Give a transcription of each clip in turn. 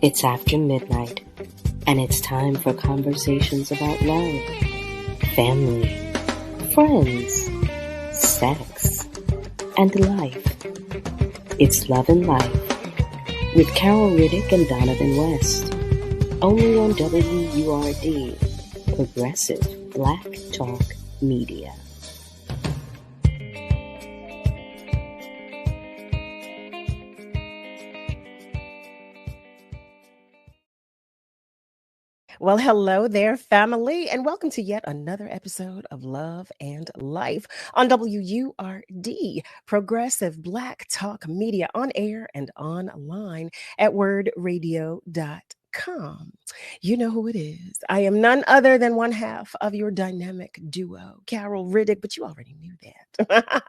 It's after midnight, and it's time for conversations about love, family, friends, sex, and life. It's Love and Life with Carol Riddick and Donovan West, only on WURD, Progressive Black Talk Media. Well, hello there, family, and welcome to yet another episode of Love and Life on WURD, Progressive Black Talk Media, on air and online at wordradio.com. You know who it is. I am none other than one half of your dynamic duo, Carol Riddick, but you already knew that.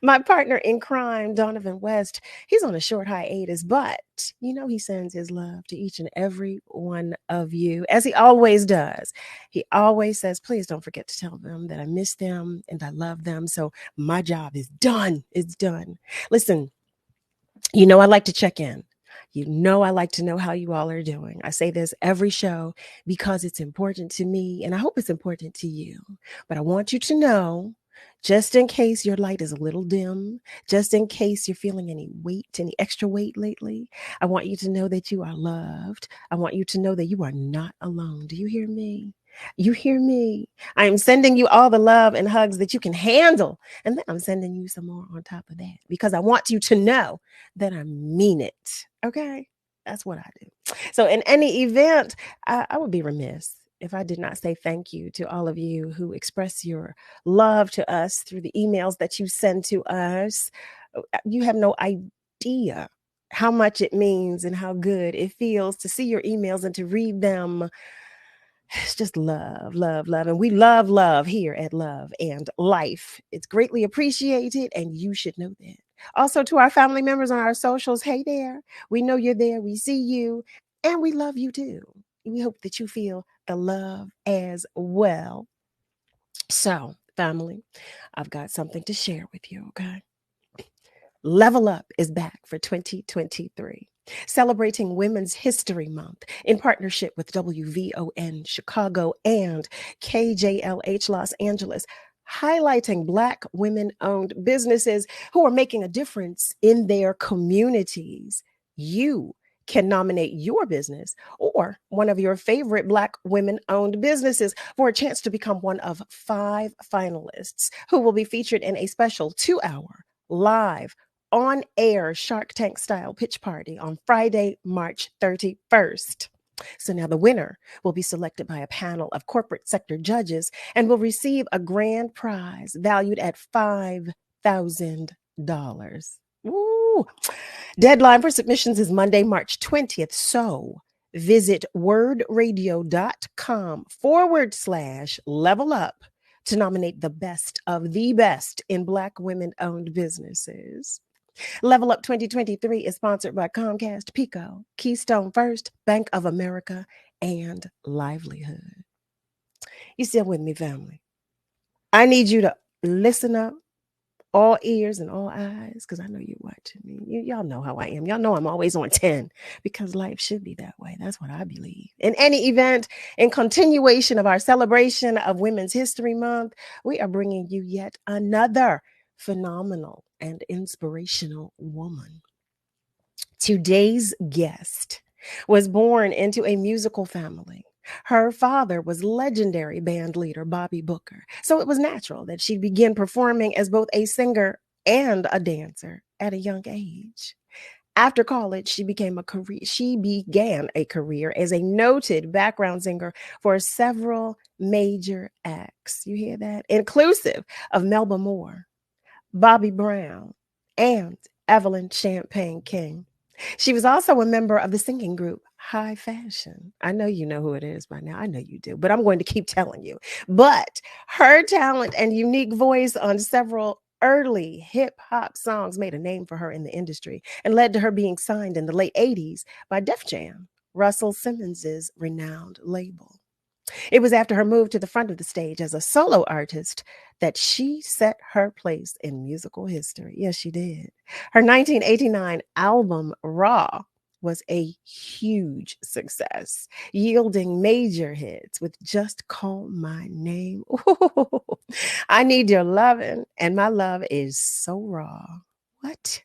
My partner in crime, Donovan West, he's on a short hiatus, but you know he sends his love to each and every one of you, as he always does. He always says, please don't forget to tell them that I miss them and I love them. So my job is done. It's done. Listen, you know I like to check in. You know I like to know how you all are doing. I say this every show because it's important to me, and I hope it's important to you. But I want you to know, just in case your light is a little dim, just in case you're feeling any extra weight lately, I want you to know that you are loved. I want you to know that you are not alone. Do you hear me? You hear me? I am sending you all the love and hugs that you can handle. And then I'm sending you some more on top of that because I want you to know that I mean it. Okay? That's what I do. So in any event, I would be remiss if I did not say thank you to all of you who express your love to us through the emails that you send to us. You have no idea how much it means and how good it feels to see your emails and to read them. It's just love, love, love. And we love here at Love and Life. It's greatly appreciated, and you should know that. Also, to our family members on our socials, hey there. We know you're there. We see you, and we love you too. We hope that you feel the love as well. So, family, I've got something to share with you, okay? Level Up is back for 2023. Celebrating Women's History Month in partnership with WVON Chicago and KJLH Los Angeles, highlighting Black women-owned businesses who are making a difference in their communities. You can nominate your business or one of your favorite Black women-owned businesses for a chance to become one of 5 finalists who will be featured in a special 2-hour live on-air Shark Tank style pitch party on Friday, March 31st. So now the winner will be selected by a panel of corporate sector judges and will receive a grand prize valued at $5,000. Ooh. Deadline for submissions is Monday, March 20th. So visit wordradio.com/level up to nominate the best of the best in Black women-owned businesses. Level Up 2023 is sponsored by Comcast, Pico, Keystone First, Bank of America, and Livelihood. You still with me, family? I need you to listen up, all ears and all eyes, because I know you're watching me. Y'all know how I am. Y'all know I'm always on 10 because life should be that way. That's what I believe. In any event, in continuation of our celebration of Women's History Month, we are bringing you yet another phenomenal and inspirational woman. Today's guest was born into a musical family. Her father was legendary band leader Bobby Booker, so it was natural that she begin performing as both a singer and a dancer at a young age. After college, she began a career as a noted background singer for several major acts. You hear that? Inclusive of Melba Moore, Bobby Brown, and Evelyn Champagne King. She was also a member of the singing group High Fashion. I know you know who it is by now. I know you do, but I'm going to keep telling you. But her talent and unique voice on several early hip hop songs made a name for her in the industry and led to her being signed in the late 80s by Def Jam, Russell Simmons's renowned label. It was after her move to the front of the stage as a solo artist that she set her place in musical history. Yes, she did. Her 1989 album, Raw, was a huge success, yielding major hits with Just Call My Name. Ooh, I Need Your Lovin', and My Love Is So Raw. What?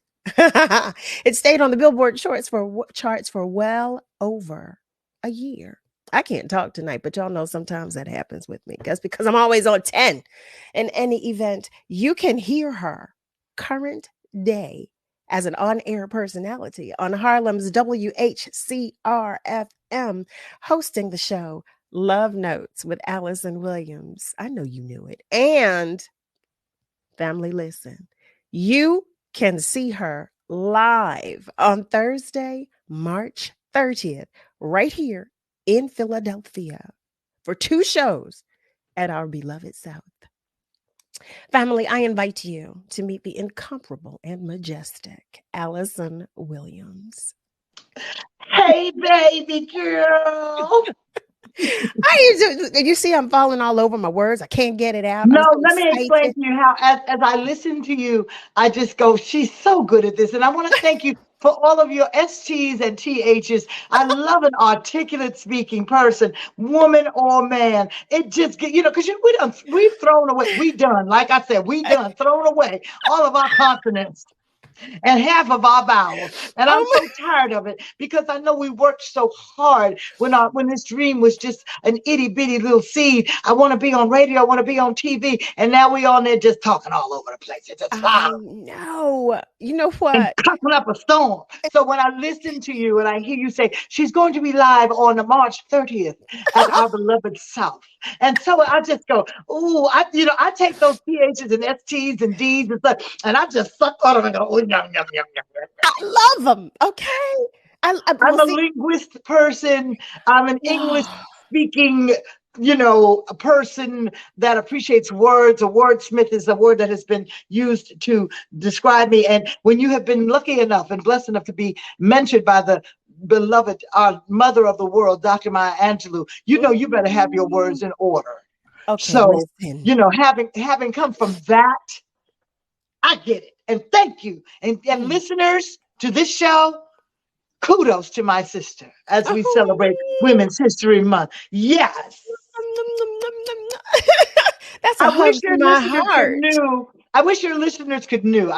It stayed on the Billboard charts for well over a year. I can't talk tonight, but y'all know sometimes that happens with me. That's because I'm always on 10. In any event, you can hear her current day as an on-air personality on Harlem's WHCR-FM, hosting the show Love Notes with ALYSON WILLIAMS. I know you knew it. And family, listen, you can see her live on Thursday, March 30th, right here in Philadelphia for 2 shows at our beloved South. Family, I invite you to meet the incomparable and majestic ALYSON WILLIAMS. Hey, baby girl. You see, I'm falling all over my words. I can't get it out. No, I'm so let me explain excited. to you how, as I listen to you, I just go, she's so good at this. And I want to thank you for all of your STs and THs. I love an articulate speaking person, woman or man. It just get, because we've thrown away, like I said, thrown away all of our consonants and half of our vowels. And I'm so tired of it because I know we worked so hard when this dream was just an itty bitty little seed. I want to be on radio. I want to be on TV. And now we on there just talking all over the place. It's just I know. You know what? And cooking up a storm. So when I listen to you and I hear you say she's going to be live on March 30th at our beloved South. And so I just go, ooh, I take those PHs and STs and Ds and stuff, and I just suck on them and go, oh, yum, yum, yum, yum, yum. I love them. Okay. I'm a linguist person. I'm an English speaking, a person that appreciates words. A wordsmith is a word that has been used to describe me. And when you have been lucky enough and blessed enough to be mentioned by the beloved mother of the world, Dr. Maya Angelou, you better have your words in order. Okay, so listen. having come from that, I get it. And thank you. And listeners to this show, kudos to my sister as we celebrate Women's History Month. Yes. That's a hug to my heart. I wish your listeners could know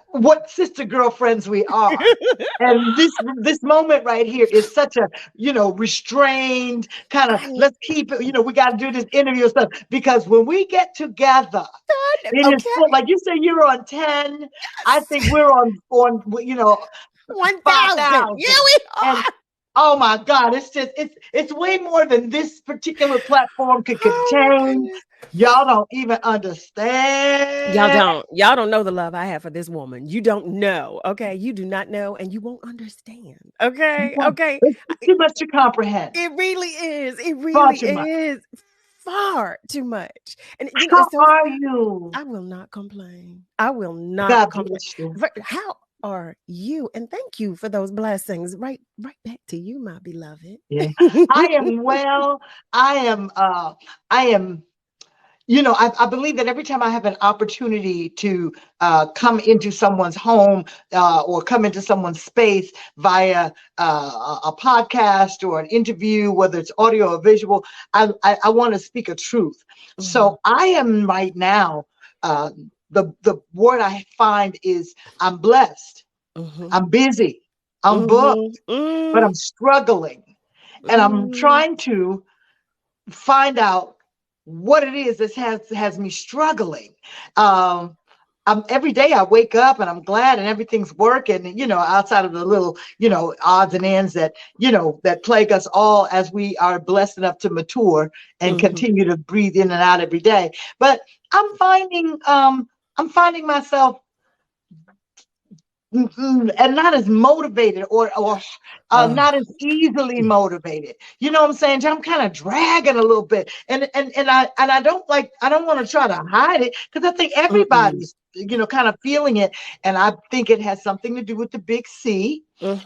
what sister girlfriends we are. And this moment right here is such a restrained kind of, let's keep it, we got to do this interview stuff, because when we get together, it is full. Like you say, you're on 10. Yes. I think we're on 1,000. 5,000. Yeah, we are. And, oh my God, it's way more than this particular platform could contain. Y'all don't even understand. Y'all don't know the love I have for this woman. You don't know. Okay. You do not know, and you won't understand. Okay. Okay. It's too much to comprehend. It really is. It really is. Far too much. And how are you? I will not complain. I will not complain. How are you? And thank you for those blessings. Right back to you, my beloved. Yeah. I am well. I am I believe that every time I have an opportunity to come into someone's home or come into someone's space via a podcast or an interview, whether it's audio or visual, I want to speak a truth. Mm-hmm. So I am right now, the word I find is I'm blessed. Mm-hmm. I'm busy. I'm booked, but I'm struggling. And I'm trying to find out what it is that has me struggling. Every day I wake up and I'm glad and everything's working, outside of the little, odds and ends that, that plague us all as we are blessed enough to mature and continue to breathe in and out every day. But I'm finding myself and not as motivated or not as easily motivated. You know what I'm saying? I'm kind of dragging a little bit, and I don't want to try to hide it, because I think everybody's kind of feeling it. And I think it has something to do with the big C.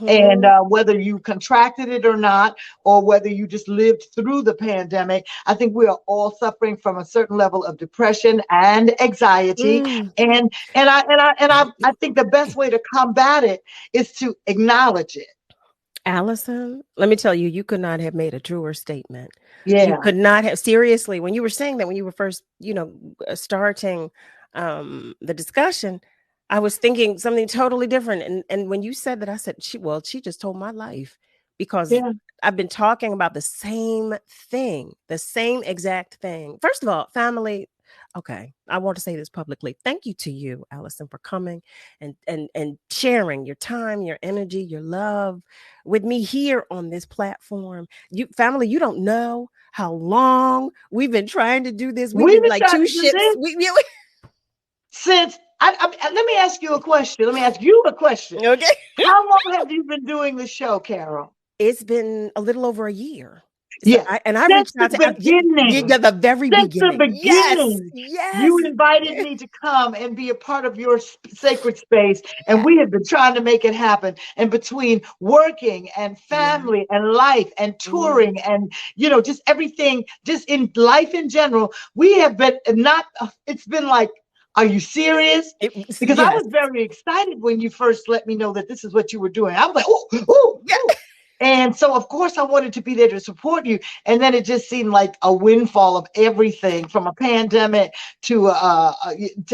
And Mm-hmm. whether you contracted it or not, or whether you just lived through the pandemic, I think we are all suffering from a certain level of depression and anxiety. Mm. And I think the best way to combat it is to acknowledge it. Allison, let me tell you, you could not have made a truer statement. You Yeah, could not have, seriously, when you were saying that, when you were first, starting the discussion, I was thinking something totally different. And when you said that, I said, she just told my life, because yeah. I've been talking about the same thing, the same exact thing. First of all, family. Okay, I want to say this publicly. Thank you to you, Allison, for coming and sharing your time, your energy, your love with me here on this platform. You family, you don't know how long we've been trying to do this. We've We've been been like trying two to do ships. this since. Let me ask you a question. Let me ask you a question. Okay. How long have you been doing the show, Carol? It's been a little over a year. So Yes, I since reached the out to beginning. the very Since the beginning. Yes. beginning, Yes. you invited me to come and be a part of your sacred space, and we have been trying to make it happen. And between working and Yeah. family and life and touring Mm. and just everything, just in life in general, we have been not. It's been like, are you serious? Because I Yes. was very excited when you first let me know that this is what you were doing. I was like, oh, oh, Yeah. oh. And so, of course, I wanted to be there to support you. And then it just seemed like a windfall of everything, from a pandemic to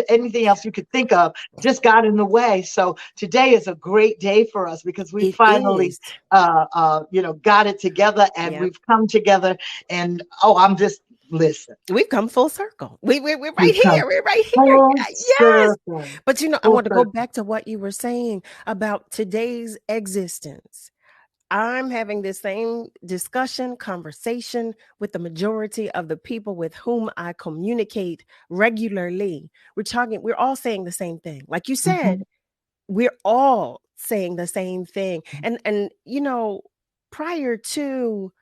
anything else you could think of, just got in the way. So today is a great day for us because we It finally, is. got it together, and Yeah. we've come together. And I'm just, listen, We've come full circle. We're right we've come here. We're right here. full Yes. circle, But I full want to go circle. back to what you were saying about today's existence. I'm having this same conversation with the majority of the people with whom I communicate regularly. We're all saying the same thing. Like you said, Mhm. we're all saying the same thing. And prior to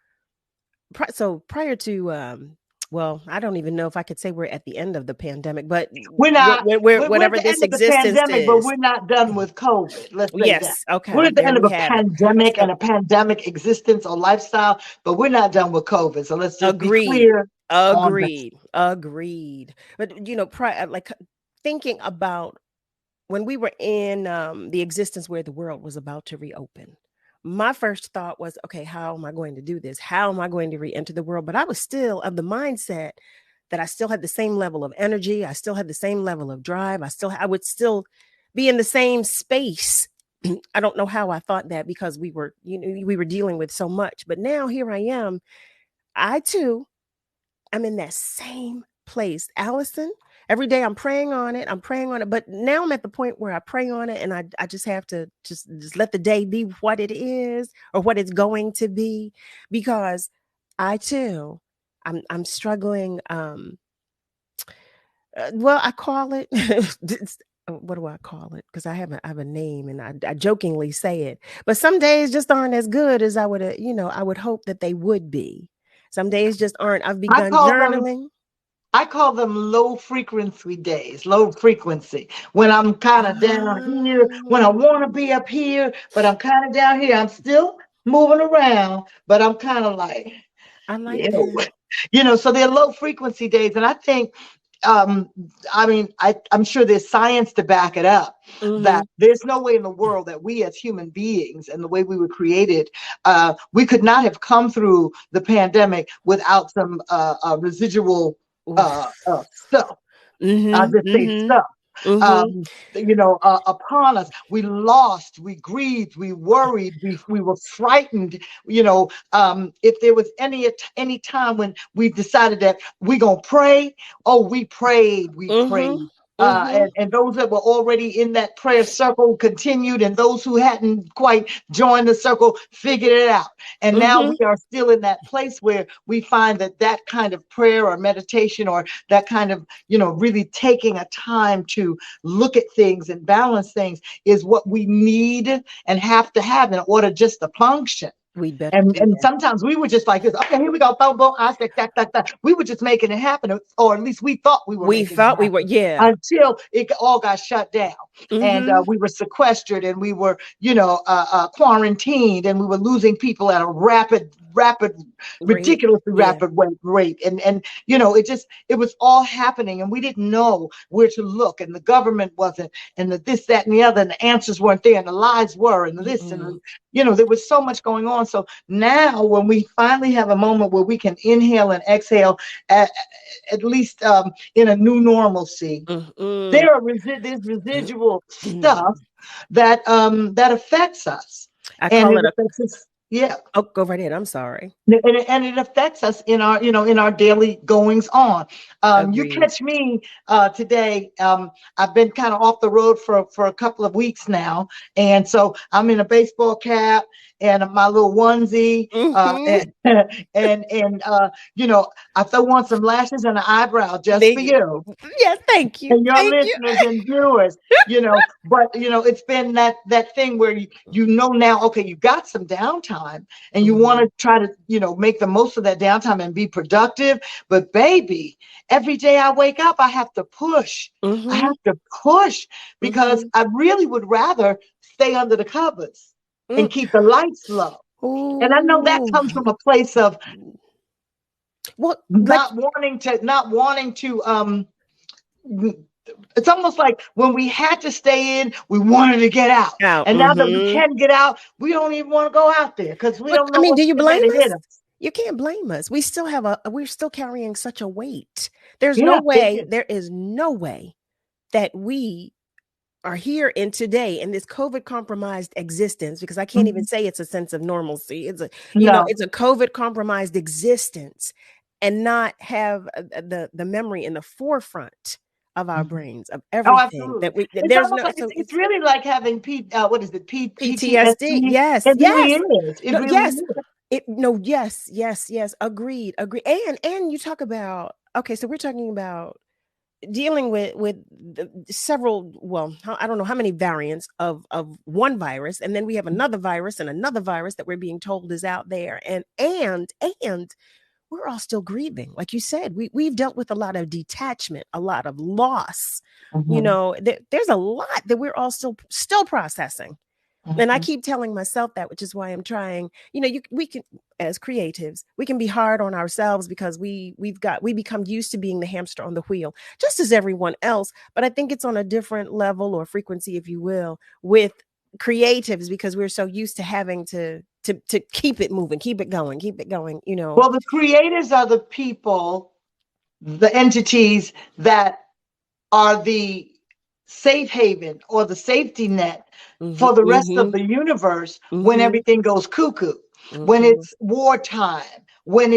prior to well, I don't even know if I could say we're at the end of the pandemic, but We're not. We're at whatever the this end of the existence pandemic, but is. we're not done with COVID. Let's say that. Yes, We're okay, at the there end of we a have it. pandemic So and a pandemic existence or lifestyle, but we're not done with COVID. So let's just be agreed. clear on that. Agreed. But like thinking about when we were in the existence where the world was about to reopen. My first thought was, okay, how am I going to do this? How am I going to re-enter the world? But I was still of the mindset that I still had the same level of energy. I still had the same level of drive. I would still be in the same space. I don't know how I thought that, because we were dealing with so much. But now here I am. I too am in that same place. Allison, every day I'm praying on it. I'm praying on it. But now I'm at the point where I pray on it, and I just have to just let the day be what it is, or what it's going to be, because I too, I'm struggling. Well, I call it what do I call it? Because I have a name, and I jokingly say it. But some days just aren't as good as I would hope that they would be. Some days just aren't. I've I begun call them journaling. I call them low frequency days, low frequency. When I'm kind of down here, when I Oh, want to be up here, but I'm kind of down here. I'm still moving around, but I'm kind of like, I like you know, that. so they're low frequency days. And I think, um, I'm sure there's science to back it up, Hmm. that there's no way in the world that we as human beings and the way we were created, we could not have come through the pandemic without some residual stuff. I'll Hmm. just say Hmm. stuff. Hmm. Upon us, we lost, we grieved, we worried, we were frightened. If there was any time when we decided that we're gonna pray, we prayed, we Hmm. prayed. Hmm. And those that were already in that prayer circle continued, and those who hadn't quite joined the circle figured it out. And now we Hmm. are still in that place where we find that kind of prayer or meditation, or that kind of, really taking a time to look at things and balance things, is what we need and have to have in order just to function. We'd better And do and that. sometimes we were just like this. Okay, here we go. Boom, boom. I said that. We were just making it happen, or at least we thought we were We making it thought we were, happen yeah. until it all got shut down, and Mm-hmm. we were sequestered, and we were, quarantined, and we were losing people at a rapid, Rate. ridiculously Yeah. rapid rate, and it was all happening, and we didn't know where to look, and the government wasn't, and the this, that, and the other, and the answers weren't there, and the lies were, and the this, and Mm-mm. there was so much going on. So now, when we finally have a moment where we can inhale and exhale, at least in a new normalcy, Mm-mm. there's residual stuff that affects us, I and call it it a, affects us. Yeah, oh, go right ahead. I'm sorry. and it affects us in our in our daily goings on. You Agreed. catch me today. I've been kind of off the road for a couple of weeks now, and so I'm in a baseball cap and my little onesie, Mm-hmm. and I throw on some lashes and an eyebrow just for you Yes, thank you. and your Thank you. listeners and viewers, but it's been that thing where now, okay, you got some downtime and you want to try to, make the most of that downtime and be productive. But baby, every day I wake up, I have to push. I Mm-hmm. have to push because Mm-hmm. I really would rather stay under the covers and keep the lights low. And I know that Ooh. comes from a place of Well, like not wanting to it's almost like when we had to stay in, we wanted to get out. out. And now that we Mm-hmm. can get out, we don't even want to go out there because we But don't I know mean, do what's you getting blame ready to hit us? us. You can't blame us. We're still carrying such a weight. There's no Yeah, it way, is. there is no way that we are here in today in this COVID compromised existence, because I can't even Mhm. say it's a sense of normalcy. It's a, No. it's a COVID compromised existence, and not have the memory in the forefront of our Mhm. brains of Oh, everything absolutely. that we, It's there's almost no, like so it's it's really like having what is it? PTSD. PTSD. Yes, It really yes. is. It No, really yes. is. No, yes, yes, yes. Agreed, agreed. And you talk about, okay, so we're talking about dealing with several, well, I don't know how many variants of one virus, and then we have another virus and another virus that we're being told is out there, and we're all still grieving. Like you said, we've dealt with a lot of detachment, a lot of loss. Mhm. There's a lot that we're all still processing. And I Mhm. keep telling myself that, which is why I'm trying, we can, as creatives, we can be hard on ourselves because we become used to being the hamster on the wheel, just as everyone else. But I think it's on a different level or frequency, if you will, with creatives, because we're so used to having to keep it moving, keep it going. Well, the creators are the people, the entities that are the safe haven or the safety net Mm-hmm, for the rest of mm-hmm, the universe when mm-hmm, everything goes cuckoo, when mm-hmm. it's wartime, when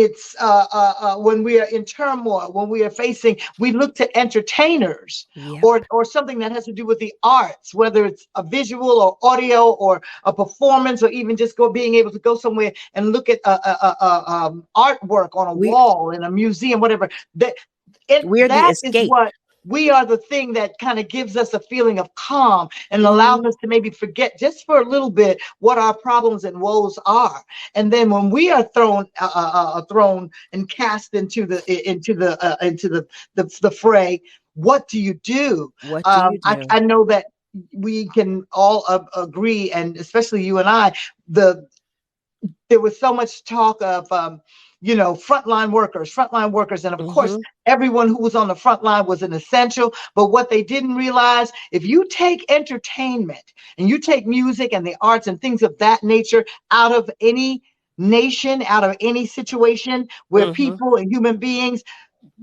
we are in turmoil, when we look to entertainers Yep. or something that has to do with the arts, whether it's a visual or audio or a performance, or even just being able to go somewhere and look at artwork on a we wall in a museum, whatever. we're the That is escape. what we are, the thing that kind of gives us a feeling of calm and allows Mm-hmm. us to maybe forget just for a little bit what our problems and woes are. And then when we are thrown and cast into the fray, what do you do? What do you do? I know that we can all agree, and especially you and I, there was so much talk of frontline workers, and of course Mm-hmm. everyone who was on the front line was an essential. But what they didn't realize, if you take entertainment and you take music and the arts and things of that nature out of any nation, out of any situation where Mm-hmm. people and human beings,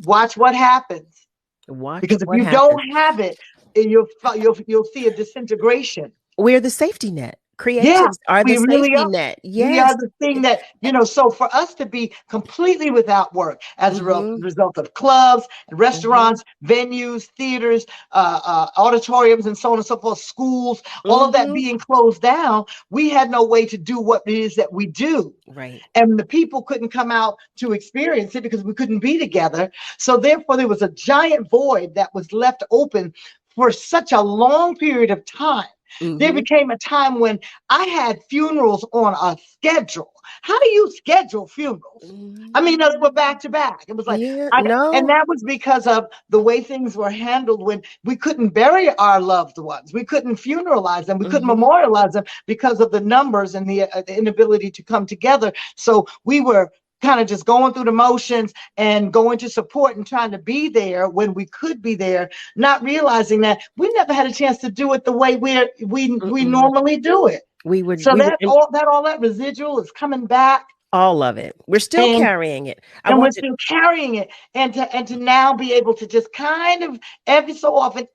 watch what happens. Watch Because if what you don't happens. have it, you'll see a disintegration. We're the safety net. Yeah, Creatives are the we really safety are. net. We Yes. are the thing that, so for us to be completely without work as a Mm-hmm. result of clubs, Mm-hmm. restaurants, venues, theaters, auditoriums, and so on and so forth, schools, all of that Mm-hmm. being closed down, we had no way to do what it is that we do. Right. And the people couldn't come out to experience it because we couldn't be together. So therefore, there was a giant void that was left open for such a long period of time. There became a time when I had funerals on a schedule. How do you schedule funerals? I mean, they were back to back. It was like, and that was because of the way things were handled when we couldn't bury our loved ones. We couldn't funeralize them. We couldn't memorialize them because of the numbers and the inability to come together. So we were kind of just going through the motions and going to support and trying to be there when we could be there, not realizing that we never had a chance to do it the way we normally do it. All that residual is coming back. All of it. We're still carrying it. We're still carrying it. And to now be able to just kind of every so often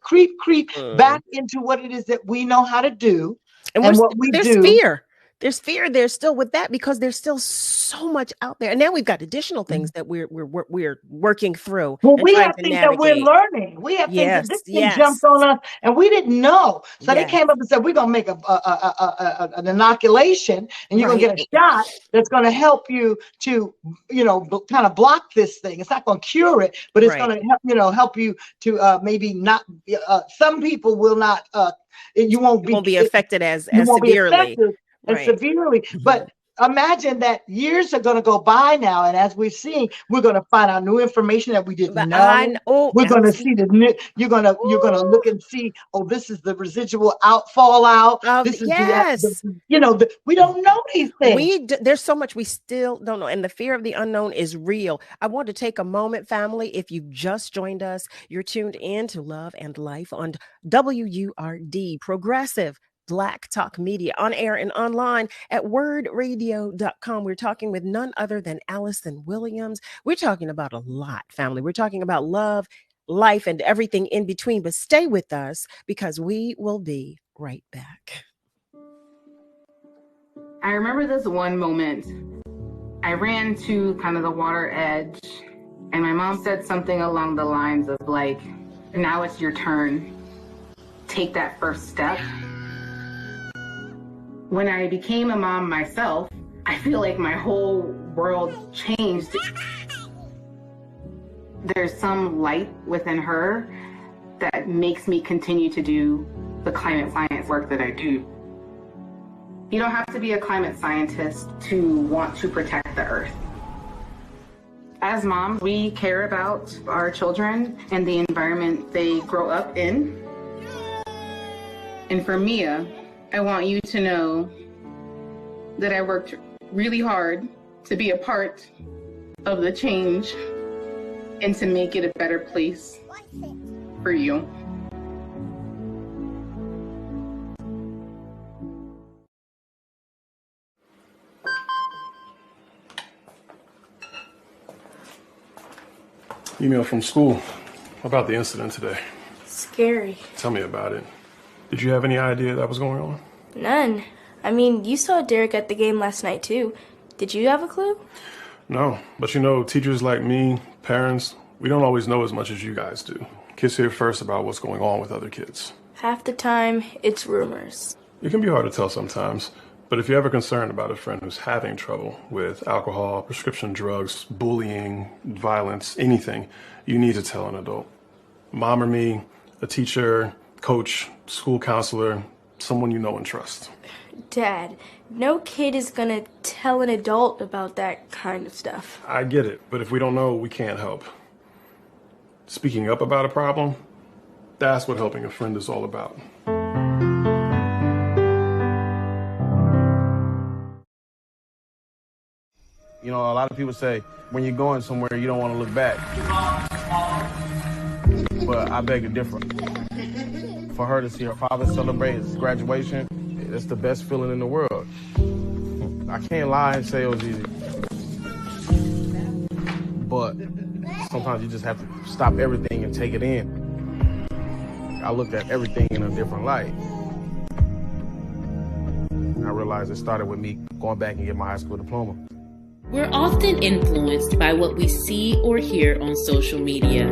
creep back into what it is that we know how to do and what we do. There's fear there still with that because there's still so much out there. And now we've got additional things that we're working through. Well, we have things that we're learning. We have things that this thing jumped on us and we didn't know. So they came up and said, we're going to make an inoculation and you're going to get a shot that's going to help you to, kind of block this thing. It's not going to cure it, but it's going to help you to maybe not, some people will not, you won't be affected as severely. Severely, but imagine that years are going to go by now, and as we've seen, we're going to find out new information that we didn't know. We're going to see the new. You're going to look and see. Oh, this is the residual fallout. This is we don't know these things. There's so much we still don't know, and the fear of the unknown is real. I want to take a moment, family. If you've just joined us, you're tuned in to Love and Life on WURD, Progressive Black Talk Media, on air and online at wordradio.com. We're talking with none other than ALYSON Williams. We're talking about a lot, family. We're talking about love, life, and everything in between. But stay with us because we will be right back. I remember this one moment. I ran to kind of the water edge, and my mom said something along the lines of like, now it's your turn. Take that first step. When I became a mom myself, I feel like my whole world changed. There's some light within her that makes me continue to do the climate science work that I do. You don't have to be a climate scientist to want to protect the earth. As moms, we care about our children and the environment they grow up in. And for Mia, I want you to know that I worked really hard to be a part of the change and to make it a better place for you. Email from school about the incident today. Scary. Tell me about it. Did you have any idea that was going on? None. I mean, you saw Derek at the game last night too. Did you have a clue? No, but teachers like me, parents, we don't always know as much as you guys do. Kids hear first about what's going on with other kids. Half the time, it's rumors. It can be hard to tell sometimes, but if you're ever concerned about a friend who's having trouble with alcohol, prescription drugs, bullying, violence, anything, you need to tell an adult. Mom or me, a teacher, coach, school counselor, someone you know and trust. Dad, no kid is gonna tell an adult about that kind of stuff. I get it, but if we don't know, we can't help. Speaking up about a problem, that's what helping a friend is all about. A lot of people say when you're going somewhere, you don't want to look back. But I beg to differ. For her to see her father celebrate his graduation, that's the best feeling in the world. I can't lie and say it was easy. But sometimes you just have to stop everything and take it in. I looked at everything in a different light. I realized it started with me going back and getting my high school diploma. We're often influenced by what we see or hear on social media.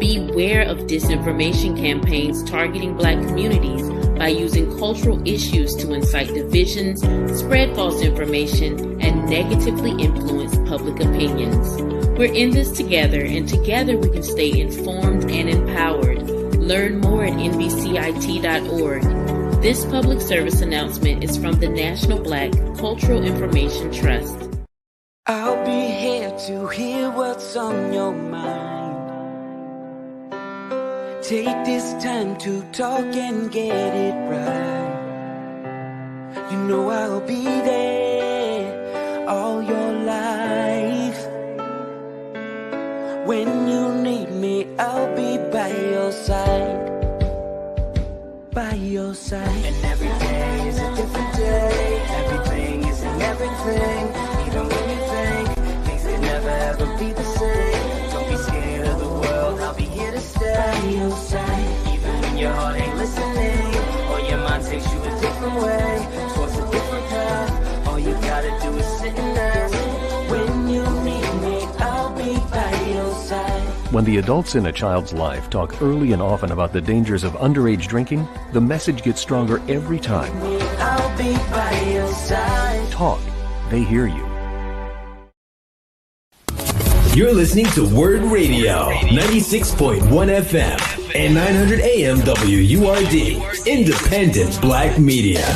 Beware of disinformation campaigns targeting Black communities by using cultural issues to incite divisions, spread false information, and negatively influence public opinions. We're in this together, and together we can stay informed and empowered. Learn more at nbcit.org. This public service announcement is from the National Black Cultural Information Trust. I'll be here to hear what's on your mind. Take this time to talk and get it right. You know I'll be there all your life. When you need me, I'll be by your side. By your side. And every day is a different day. Everything is in everything. Even when you think things can never ever be the same. Don't be scared of the world, I'll be here to stay. By your side. Even when your heart ain't listening, or your mind takes you a different way, towards a different path. All you gotta do is sit and ask. When you need me, I'll be by your side. When the adults in a child's life talk early and often about the dangers of underage drinking, the message gets stronger every time. I'll be by your side. Talk. They hear you. You're listening to WURD Radio, 96.1 FM and 900 AM WURD, independent Black media.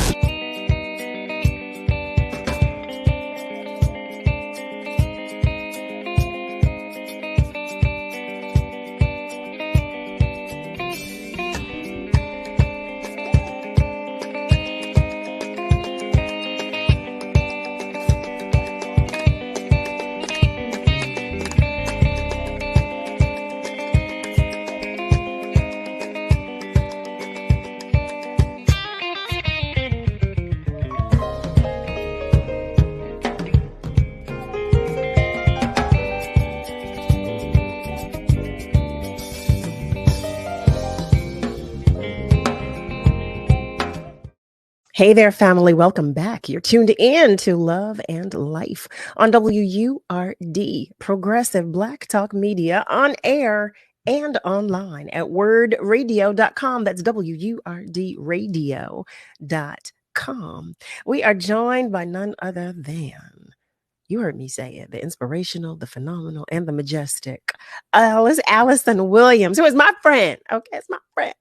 Hey there, family. Welcome back. You're tuned in to Love and Life on WURD, Progressive Black Talk Media, on air and online at wordradio.com. That's WURDradio.com. We are joined by none other than, you heard me say it, the inspirational, the phenomenal, and the majestic ALYSON Williams, who is my friend. Okay, it's my friend.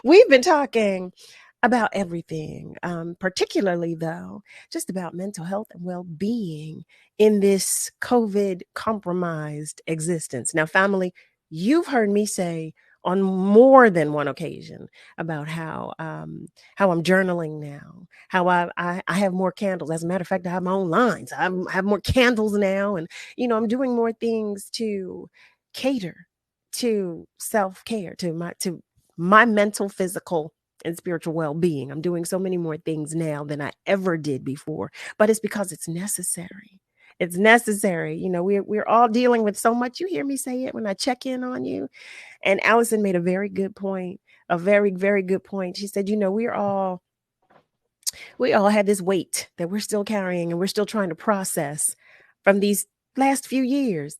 We've been talking about everything, particularly though, just about mental health and well-being in this COVID compromised existence. Now, family, you've heard me say on more than one occasion about how I'm journaling now, how I have more candles. As a matter of fact, I have my own lines. I have more candles now, and I'm doing more things to cater to self-care, to my mental, physical, and spiritual well-being. I'm doing so many more things now than I ever did before, but it's because it's necessary. It's necessary. We're all dealing with so much. You hear me say it when I check in on you. And ALYSON made a very good point, a very, very good point. She said, we all have this weight that we're still carrying and we're still trying to process from these last few years.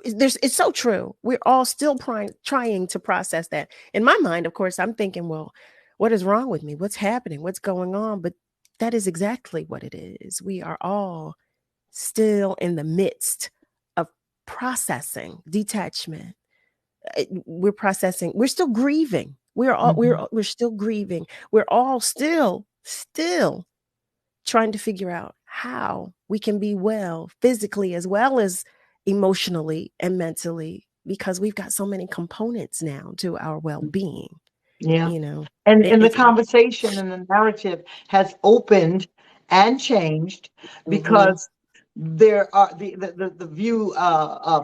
It's so true. We're all still trying to process that. In my mind, of course, I'm thinking, well, what is wrong with me? What's happening? What's going on? But that is exactly what it is. We are all still in the midst of processing detachment. We're processing. We're still grieving. We're still grieving. We're all still trying to figure out how we can be well physically as well as emotionally and mentally, because we've got so many components now to our well-being. Yeah. And the conversation and the narrative has opened and changed because there are the view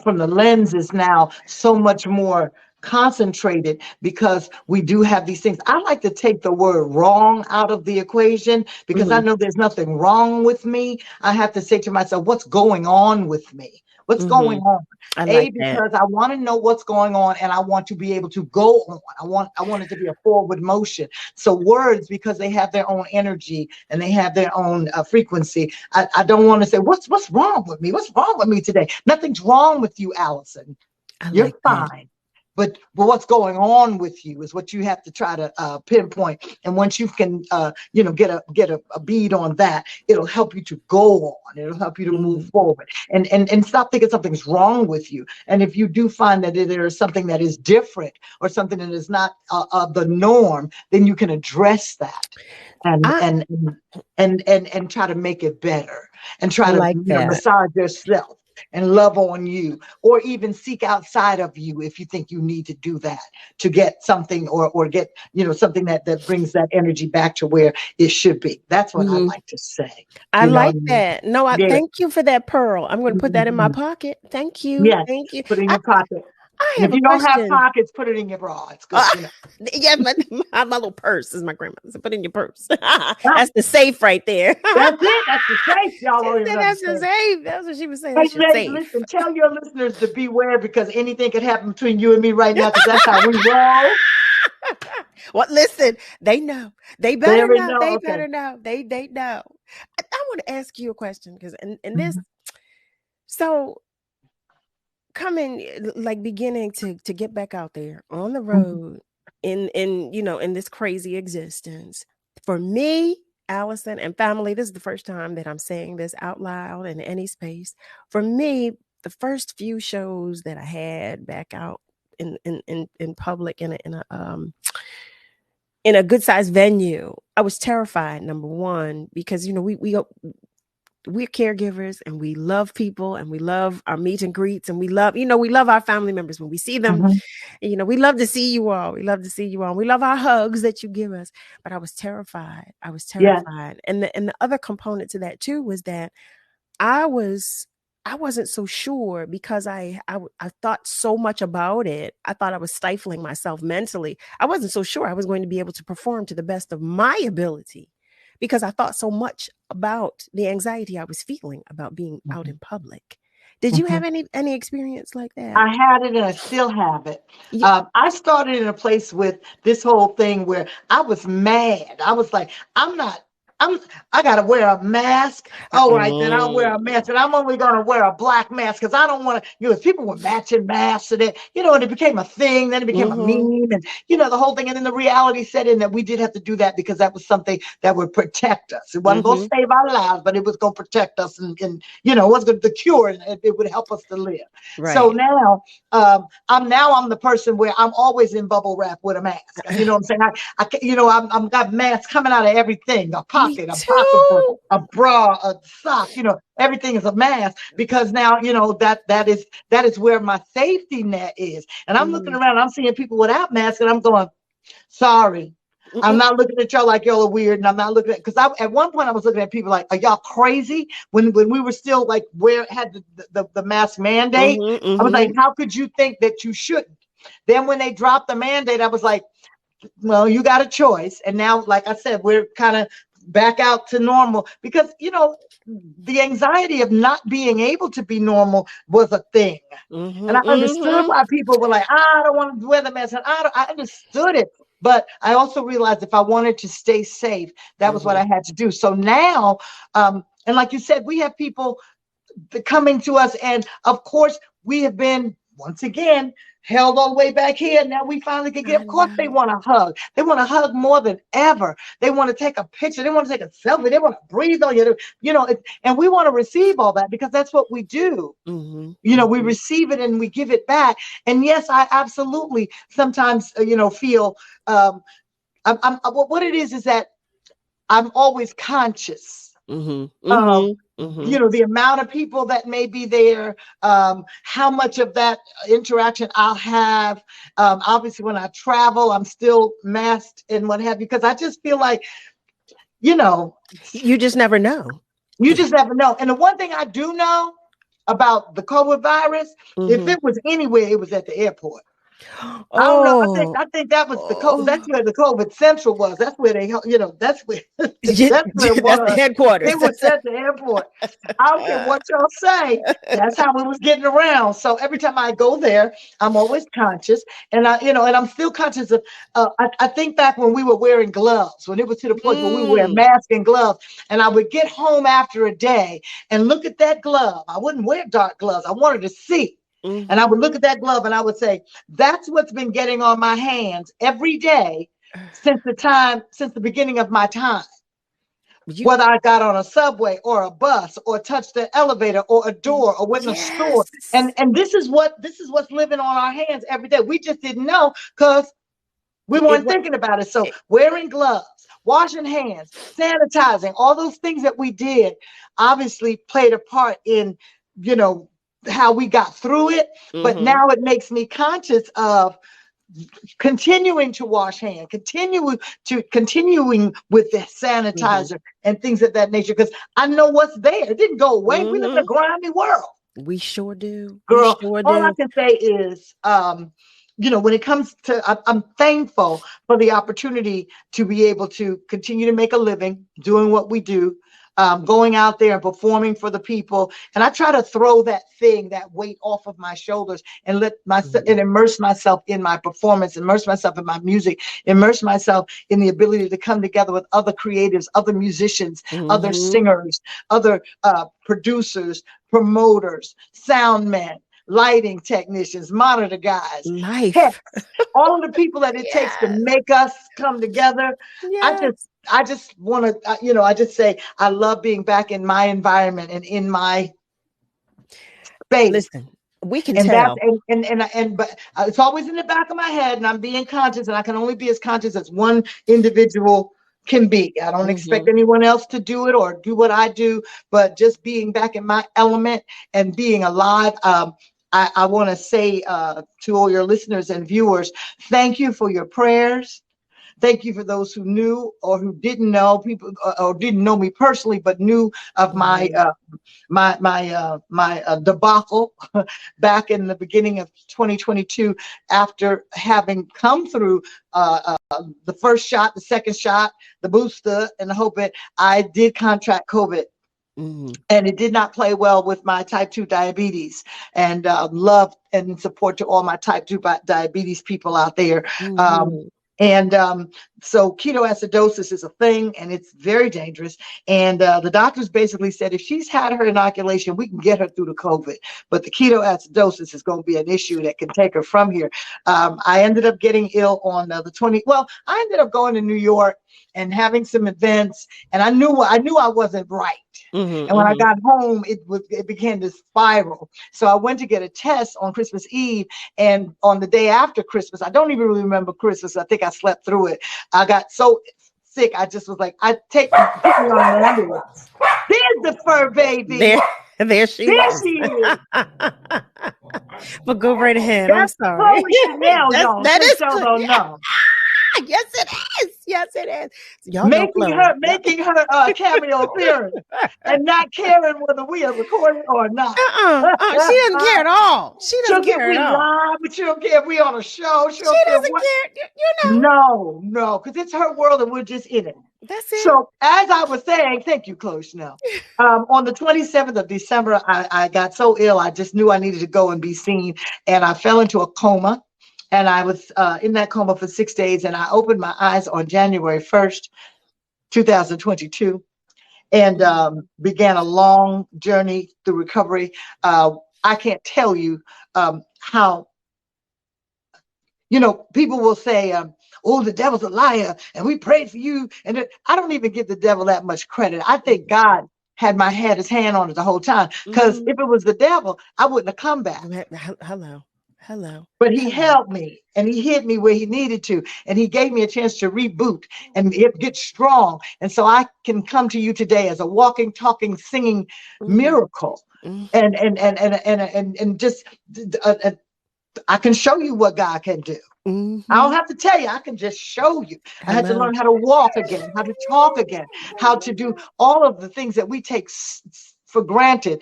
from the lens is now so much more concentrated, because we do have these things. I like to take the word wrong out of the equation, because I know there's nothing wrong with me. I have to say to myself, what's going on with me? What's going on? Because I want to know what's going on, and I want to be able to go on. I want it to be a forward motion. So words, because they have their own energy and they have their own frequency. I don't want to say what's wrong with me. What's wrong with me today? Nothing's wrong with you, ALYSON. You're fine. but what's going on with you is what you have to try to pinpoint. And once you can, get a bead on that, it'll help you to go on. It'll help you to move forward and stop thinking something's wrong with you. And if you do find that there is something that is different or something that is not the norm, then you can address that and try to make it better and try to massage yourself and love on you, or even seek outside of you if you think you need to do that to get something or get, something that brings that energy back to where it should be. That's what I like to say. I like that. No, thank you for that, Pearl. I'm going to put that in my pocket. Thank you. Yes, thank you. Put it in your pocket. I And have if you don't have pockets, put it in your bra. It's good. Yeah, my little purse is my grandmother's. Put it in your purse. That's the safe right there. That's it. That's the safe, y'all. That's the safe. That's what she was saying. Listen, tell your listeners to beware, because anything could happen between you and me right now, because that's how we roll. Well, listen, they know. They better know. They better know. They know. I want to ask you a question, because in this, so beginning to get back out there on the road in this crazy existence. For me, Allison and family, this is the first time that I'm saying this out loud in any space. For me, the first few shows that I had back out in public in a good sized venue, I was terrified, number one, because we're caregivers and we love people and we love our meet and greets and we love our family members when we see them. We love to see you all. We love to see you all. We love our hugs that you give us. But I was terrified. Yeah. And the other component to that too was that I wasn't so sure, because I thought so much about it. I thought I was stifling myself mentally. I wasn't so sure I was going to be able to perform to the best of my ability, because I thought so much about the anxiety I was feeling about being out in public. Did you have any experience like that? I had it and I still have it. I started in a place with this whole thing where I was mad. I was like, I gotta wear a mask. All right, then I'll wear a mask, and I'm only gonna wear a black mask because I don't want to. People were matching masks, and and it became a thing. Then it became a meme, and the whole thing. And then the reality set in that we did have to do that because that was something that would protect us. It wasn't gonna save our lives, but it was gonna protect us, and it was gonna the cure, and it would help us to live. Right. So now, I'm the person where I'm always in bubble wrap with a mask. You know what I'm saying? I'm got masks coming out of everything. A pocketbook, a bra, a sock, everything is a mask, because now, that is where my safety net is. And I'm looking around, I'm seeing people without masks, and I'm going, sorry. I'm not looking at y'all like y'all are weird, and I'm not looking at, because at one point I was looking at people like, are y'all crazy? When we were still like had the mask mandate, I was like, how could you think that you shouldn't? Then when they dropped the mandate, I was like, well, you got a choice. And now, like I said, we're kind of back out to normal, because the anxiety of not being able to be normal was a thing. And I understood why people were like, I don't want to wear the mask. And I understood it, but I also realized if I wanted to stay safe, that was what I had to do. So now, and like you said, we have people coming to us, and of course we have been, once again, held all the way back here. Now we finally can get, of course they want to hug. They want to hug more than ever. They want to take a picture. They want to take a selfie. They want to breathe on you, and we want to receive all that, because that's what we do. We receive it and we give it back. And yes, I absolutely sometimes, feel, what it is that I'm always conscious. The amount of people that may be there, how much of that interaction I'll have. Obviously, when I travel, I'm still masked and what have you, because I just feel like, you just never know. You just never know. And the one thing I do know about the COVID virus, if it was anywhere, it was at the airport. I don't know. I think that was the COVID. That's where the COVID Central was. That's where they, that's where it was. That's the headquarters. It was at the airport. I don't care what y'all say. That's how it was getting around. So every time I go there, I'm always conscious, and and I'm still conscious of. I think back when we were wearing gloves, when it was to the point where we were wearing masks and gloves, and I would get home after a day and look at that glove. I wouldn't wear dark gloves. I wanted to see. And I would look at that glove and I would say, that's what's been getting on my hands every day since the beginning of my time. Whether I got on a subway or a bus or touched the elevator or a door or went in a store. And this is what's living on our hands every day. We just didn't know because we weren't thinking about it. So wearing gloves, washing hands, sanitizing, all those things that we did obviously played a part in, you know, how we got through it. But now it makes me conscious of continuing to wash hands, continuing with the sanitizer and things of that nature, because I know what's there. It didn't go away. We live in a grimy world. We sure do. Girl, we sure all do. I can say is, you know, when it comes to, I'm thankful for the opportunity to be able to continue to make a living doing what we do. Going out there and performing for the people. And I try to throw that weight off of my shoulders and let myself and immerse myself in my performance, immerse myself in my music, immerse myself in the ability to come together with other creatives, other musicians, other singers, other producers, promoters, sound men, lighting technicians, monitor guys, all of the people that it takes to make us come together. I just want to, you know, I just say I love being back in my environment and in my space. Listen, we can tell. But it's always in the back of my head, and I'm being conscious, and I can only be as conscious as one individual can be. I don't expect anyone else to do it or do what I do, but just being back in my element and being alive. I want to say to all your listeners and viewers, thank you for your prayers. Thank you for those who knew or who didn't know, people or didn't know me personally, but knew of my debacle back in the beginning of 2022, after having come through the first shot, the second shot, the booster, and the hope it. I did contract COVID. And it did not play well with my type 2 diabetes, and love and support to all my type 2 diabetes people out there. So ketoacidosis is a thing, and it's very dangerous. And the doctors basically said if she's had her inoculation, we can get her through the COVID. But the ketoacidosis is going to be an issue that can take her from here. I ended up getting ill on the 20th. Well, I ended up going to New York and having some events, and I knew I wasn't right. And when I got home, it began to spiral. So I went to get a test on Christmas Eve, and on the day after Christmas, I don't even really remember Christmas. I think I slept through it. I got so sick, I just was like, put me on an ambulance. There's the fur baby. There she is. But go right ahead. That's I'm sorry. That is don't know. Yes, it is. Yes, it is. Y'all making her cameo appearance and not caring whether we are recording or not. She doesn't care at all. She doesn't care at all. Live, but she don't care if we on a show. She doesn't care. You know. No, because it's her world and we're just in it. That's it. So as I was saying, thank you, Chloe Chanel. On the 27th of December, I got so ill, I just knew I needed to go and be seen, and I fell into a coma. And I was in that coma for 6 days, and I opened my eyes on January 1st, 2022, and began a long journey through recovery. I can't tell you how, people will say, oh, the devil's a liar, and we prayed for you. And I don't even give the devil that much credit. I think God had his hand on it the whole time, because if it was the devil, I wouldn't have come back. Hello. But he held me, and he hit me where he needed to, and he gave me a chance to reboot and get strong. And so I can come to you today as a walking, talking, singing miracle. And just I can show you what God can do. I don't have to tell you, I can just show you. I had to learn how to walk again, how to talk again, how to do all of the things that we take for granted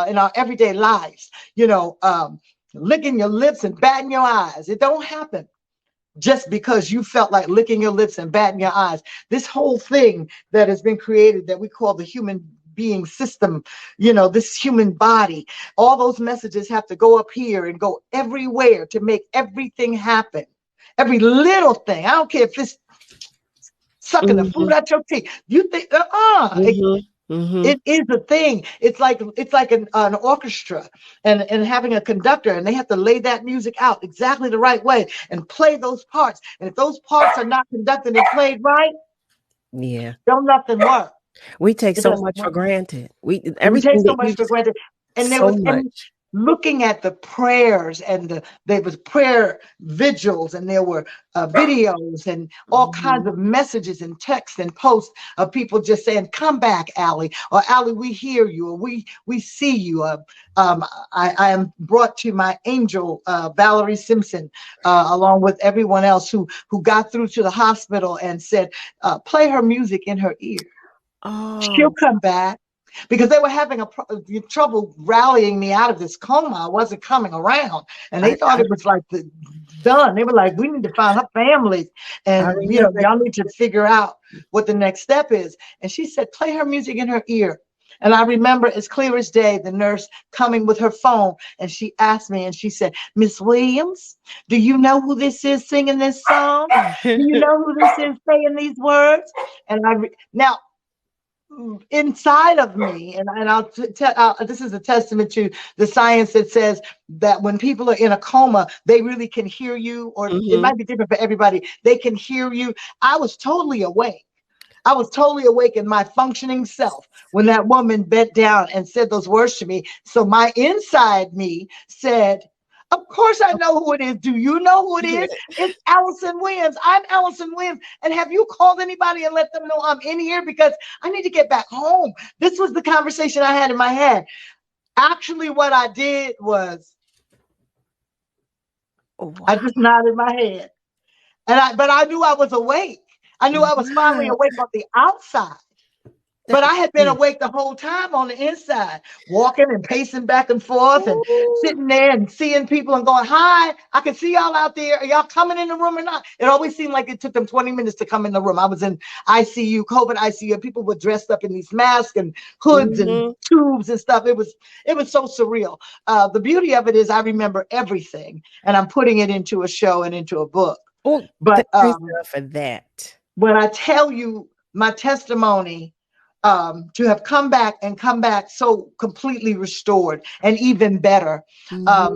in our everyday lives. Licking your lips and batting your eyes. It don't happen just because you felt like licking your lips and batting your eyes. This whole thing that has been created that we call the human being system, this human body, all those messages have to go up here and go everywhere to make everything happen. Every little thing. I don't care if it's sucking the food out your teeth. You think, It is a thing. It's like an orchestra and having a conductor, and they have to lay that music out exactly the right way and play those parts. And if those parts are not conducted and played right, don't nothing work. We take so much for granted. We Everything take so that you much for granted. And there so was much. looking at the prayers, and there was prayer vigils, and there were videos and all kinds of messages and texts and posts of people just saying, "Come back, Ally," or "Ally, we hear you," or we see you. I am brought to my angel, Valerie Simpson, along with everyone else who got through to the hospital and said, "Play her music in her ear. She'll come back." Because they were having trouble rallying me out of this coma. I wasn't coming around, and they thought it was like done. They were like, "We need to find her family, and y'all need to figure out what the next step is." And she said, "Play her music in her ear." And I remember as clear as day the nurse coming with her phone, and she asked me, and she said, "Miss Williams, do you know who this is singing this song? Do you know who this is saying these words?" And now, inside of me, and I'll this is a testament to the science that says that when people are in a coma, they really can hear you, or it might be different for everybody. They can hear you. I was totally awake. I was totally awake in my functioning self when that woman bent down and said those words to me. So my inside me said, "Of course I know who it is. Do you know who it is? It's ALYSON Williams. I'm ALYSON Williams. And have you called anybody and let them know I'm in here? Because I need to get back home." This was the conversation I had in my head. Actually, what I did was I just nodded my head. But I knew I was awake. I knew I was finally awake on the outside. But I had been awake the whole time on the inside, walking and pacing back and forth and sitting there and seeing people and going, "Hi, I can see y'all out there. Are y'all coming in the room or not?" It always seemed like it took them 20 minutes to come in the room. I was in ICU, COVID ICU. People were dressed up in these masks and hoods and tubes and stuff. It was so surreal. The beauty of it is I remember everything, and I'm putting it into a show and into a book. But for that, when I tell you my testimony, to have come back so completely restored and even better. I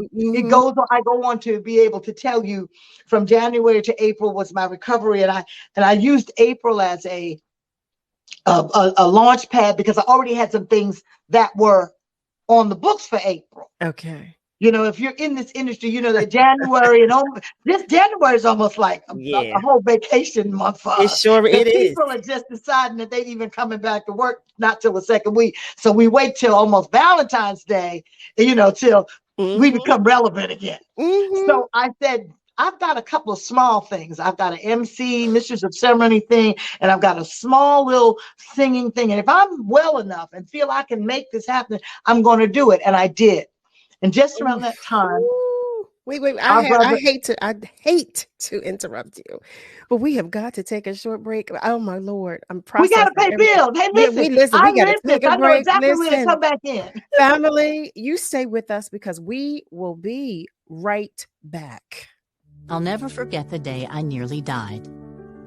go on to be able to tell you from January to April was my recovery, and I used April as a launch pad because I already had some things that were on the books for April. Okay. If you're in this industry, you know that January and this January is almost like a whole vacation month for us. It is. People are just deciding that they're even coming back to work not till the second week. So we wait till almost Valentine's Day, till we become relevant again. So I said, I've got a couple of small things. I've got an MC, Mistress of Ceremony thing, and I've got a small little singing thing. And if I'm well enough and feel I can make this happen, I'm going to do it. And I did. And just around that time, wait, I hate to interrupt you, but we have got to take a short break. Oh my Lord, I'm processing. We got to pay bills. Hey, listen, we got to take a break. I know exactly when to come back in. Family, you stay with us because we will be right back. I'll never forget the day I nearly died.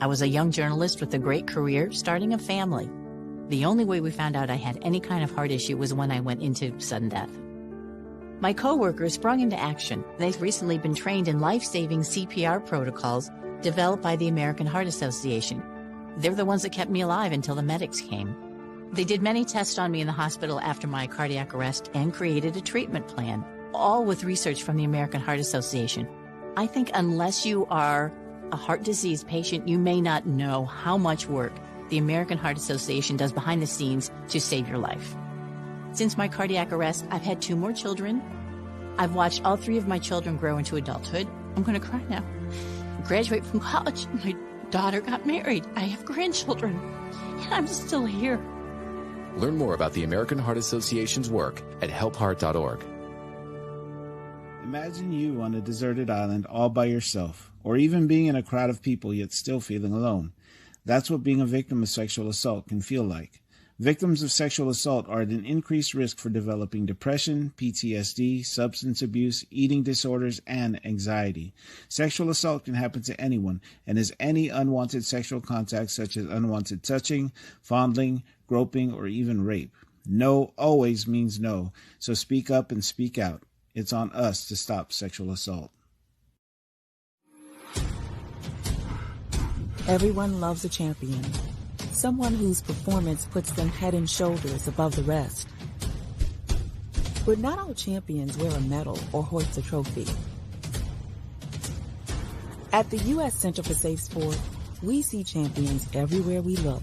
I was a young journalist with a great career, starting a family. The only way we found out I had any kind of heart issue was when I went into sudden death. My coworkers sprung into action. They've recently been trained in life-saving CPR protocols developed by the American Heart Association. They're the ones that kept me alive until the medics came. They did many tests on me in the hospital after my cardiac arrest and created a treatment plan, all with research from the American Heart Association. I think unless you are a heart disease patient, you may not know how much work the American Heart Association does behind the scenes to save your life. Since my cardiac arrest, I've had 2 more children. I've watched all 3 of my children grow into adulthood. I'm going to cry now. Graduate from college. My daughter got married. I have grandchildren. And I'm still here. Learn more about the American Heart Association's work at helpheart.org. Imagine you on a deserted island all by yourself, or even being in a crowd of people yet still feeling alone. That's what being a victim of sexual assault can feel like. Victims of sexual assault are at an increased risk for developing depression, PTSD, substance abuse, eating disorders, and anxiety. Sexual assault can happen to anyone and is any unwanted sexual contact such as unwanted touching, fondling, groping, or even rape. No always means no, so speak up and speak out. It's on us to stop sexual assault. Everyone loves a champion, someone whose performance puts them head and shoulders above the rest. But not all champions wear a medal or hoist a trophy. At the U.S. Center for Safe Sport, we see champions everywhere we look.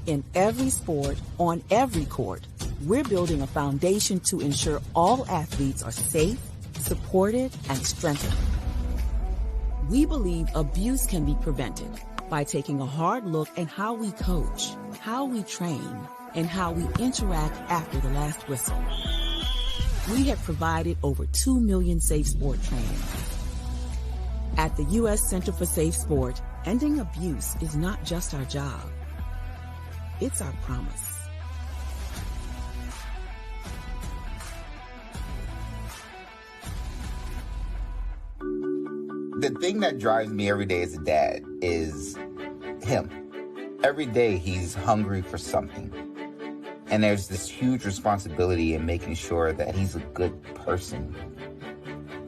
In every sport, on every court, we're building a foundation to ensure all athletes are safe, supported, and strengthened. We believe abuse can be prevented by taking a hard look at how we coach, how we train, and how we interact after the last whistle. We have provided over 2 million safe sport trainings. At the U.S. Center for Safe Sport, ending abuse is not just our job. It's our promise. The thing that drives me every day as a dad is him. Every day he's hungry for something. And there's this huge responsibility in making sure that he's a good person.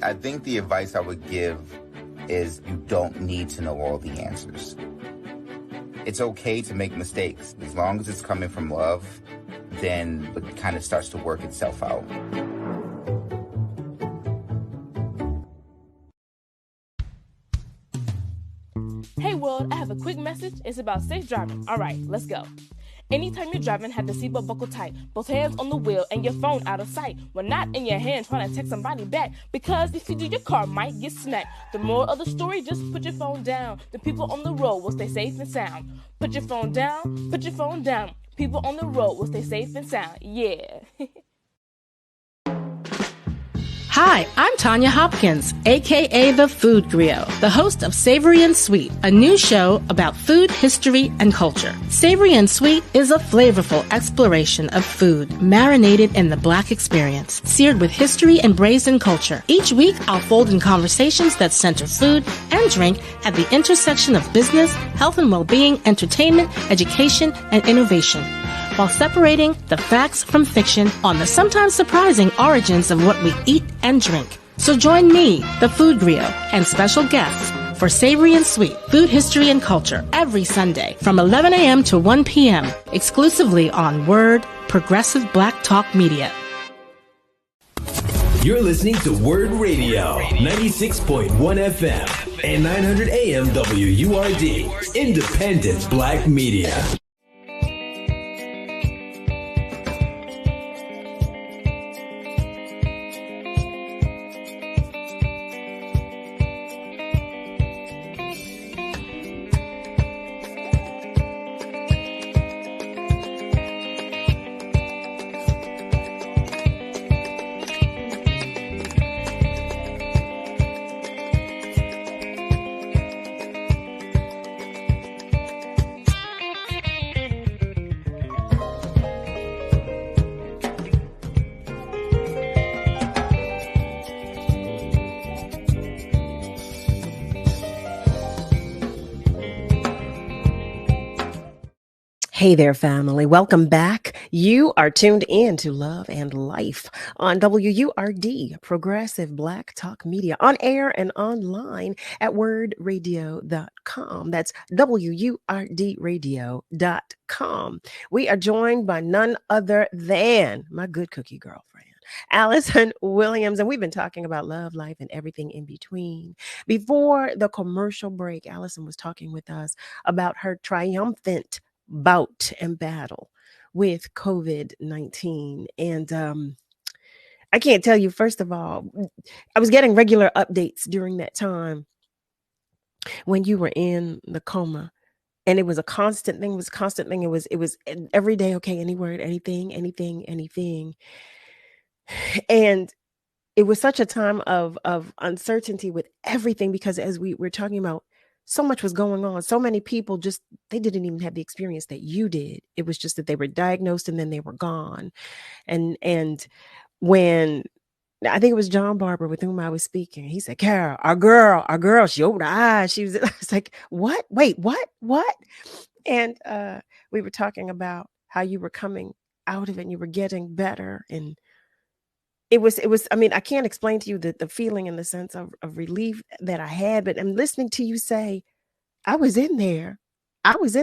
I think the advice I would give is you don't need to know all the answers. It's okay to make mistakes. As long as it's coming from love, then it kind of starts to work itself out. Hey world, I have a quick message. It's about safe driving. All right, let's go. Anytime you're driving, have the seatbelt buckled tight, both hands on the wheel and your phone out of sight. When not in your hand, trying to text somebody back, because if you do, your car might get smacked. The moral of the story, just put your phone down. The people on the road will stay safe and sound. Put your phone down, put your phone down. People on the road will stay safe and sound. Yeah. Hi, I'm Tanya Hopkins, aka The Food Griot, the host of Savory and Sweet, a new show about food, history, and culture. Savory and Sweet is a flavorful exploration of food marinated in the Black experience, seared with history and braised culture. Each week, I'll fold in conversations that center food and drink at the intersection of business, health and well-being, entertainment, education, and innovation, while separating the facts from fiction on the sometimes surprising origins of what we eat and drink. So join me, the Food Griot, and special guests for Savory and Sweet, Food, History, and Culture every Sunday from 11 a.m. to 1 p.m. exclusively on WURD, Progressive Black Talk Media. You're listening to WURD Radio, 96.1 FM and 900 AM WURD, Independent Black Media. Hey there, family. Welcome back. You are tuned in to Love and Life on WURD, Progressive Black Talk Media, on air and online at wordradio.com. That's WURDradio.com. We are joined by none other than my good cookie girlfriend, ALYSON Williams, and we've been talking about love, life, and everything in between. Before the commercial break, ALYSON was talking with us about her triumphant bout and battle with COVID-19. And I can't tell you, first of all, I was getting regular updates during that time when you were in the coma. And it was a constant thing, It was every day, okay, any word, anything. And it was such a time of uncertainty with everything, because as we're talking about, so much was going on. So many people they didn't even have the experience that you did. It was just that they were diagnosed and then they were gone. And when I think it was John Barber with whom I was speaking, he said, Carol, our girl, she opened her eyes. I was like, what? Wait, what? And we were talking about how you were coming out of it and you were getting better. And it was, I mean, I can't explain to you the feeling and the sense of relief that I had, but I'm listening to you say, I was in there. I was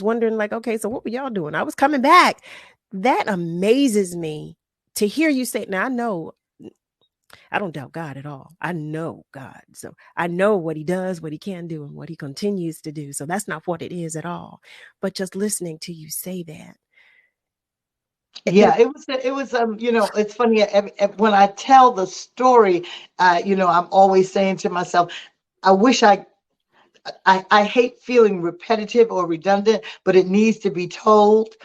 wondering like, okay, so what were y'all doing? I was coming back. That amazes me to hear you say. Now I don't doubt God at all. I know God. So I know what he does, what he can do, and what he continues to do. So that's not what it is at all. But just listening to you say that. Yeah, it was, it's funny. When I tell the story, I'm always saying to myself, I wish I hate feeling repetitive or redundant, but it needs to be told.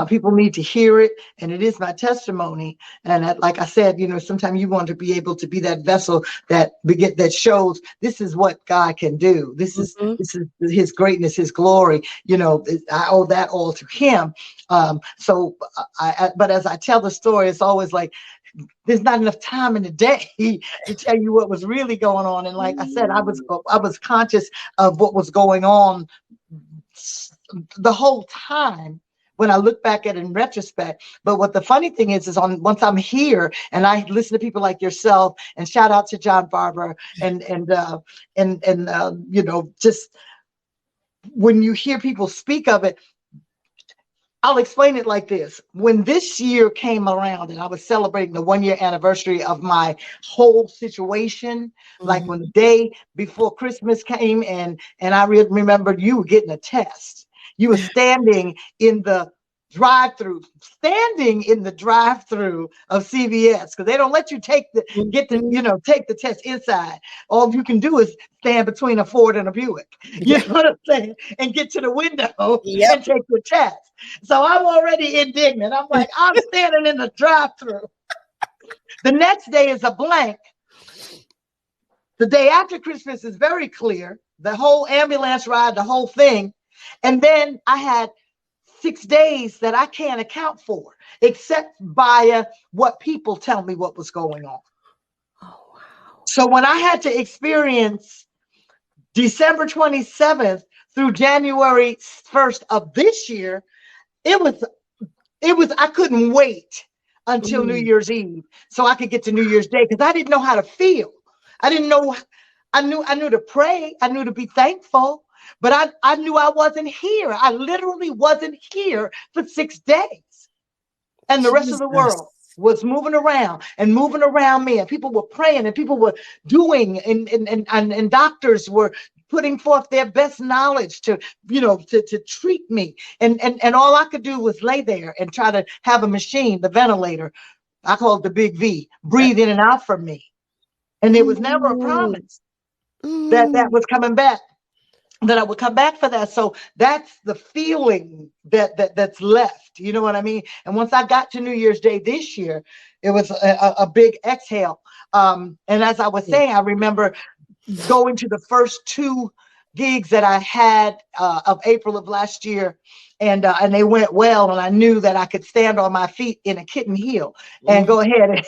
People need to hear it, and it is my testimony. And like I said, sometimes you want to be able to be that vessel that shows this is what God can do. This is His greatness, His glory. I owe that all to Him. But as I tell the story, it's always like, there's not enough time in the day to tell you what was really going on. And like I said, I was conscious of what was going on the whole time when I look back at it in retrospect. But what the funny thing is once I'm here and I listen to people like yourself, and shout out to John Barber and just when you hear people speak of it, I'll explain it like this. When this year came around and I was celebrating the 1-year anniversary of my whole situation, like when the day before Christmas came and I remembered you were getting a test. You were standing in the drive-through of CVS, because they don't let you take the test inside. All you can do is stand between a Ford and a Buick. You know what I'm saying? And get to the window and take the test. So I'm already indignant. I'm like, I'm standing in the drive-through. The next day is a blank. The day after Christmas is very clear. The whole ambulance ride, the whole thing. And then I had 6 days that I can't account for, except via what people tell me what was going on. Oh, wow. So when I had to experience December 27th through January 1st of this year, it was, I couldn't wait until New Year's Eve so I could get to New Year's Day, because I didn't know how to feel. I didn't know, I knew to pray. I knew to be thankful. But I knew I wasn't here. I literally wasn't here for 6 days. And the rest of the world was moving around me. And people were praying, and people were doing, and doctors were putting forth their best knowledge to treat me. And all I could do was lay there and try to have a machine, the ventilator, I call it the big V, breathe in and out for me. And there was never a promise that was coming back, that I would come back for that. So that's the feeling that's left. You know what I mean? And once I got to New Year's Day this year, it was a big exhale. And as I was saying, I remember going to the first 2 gigs that I had of April of last year, and they went well. And I knew that I could stand on my feet in a kitten heel and go ahead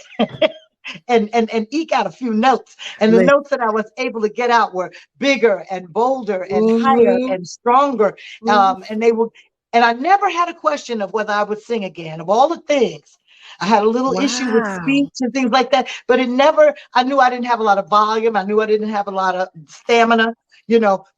and eke out a few notes. And the notes that I was able to get out were bigger and bolder and higher and stronger. And I never had a question of whether I would sing again. Of all the things, I had a little issue with speech and things like that, but I knew I didn't have a lot of volume. I knew I didn't have a lot of stamina,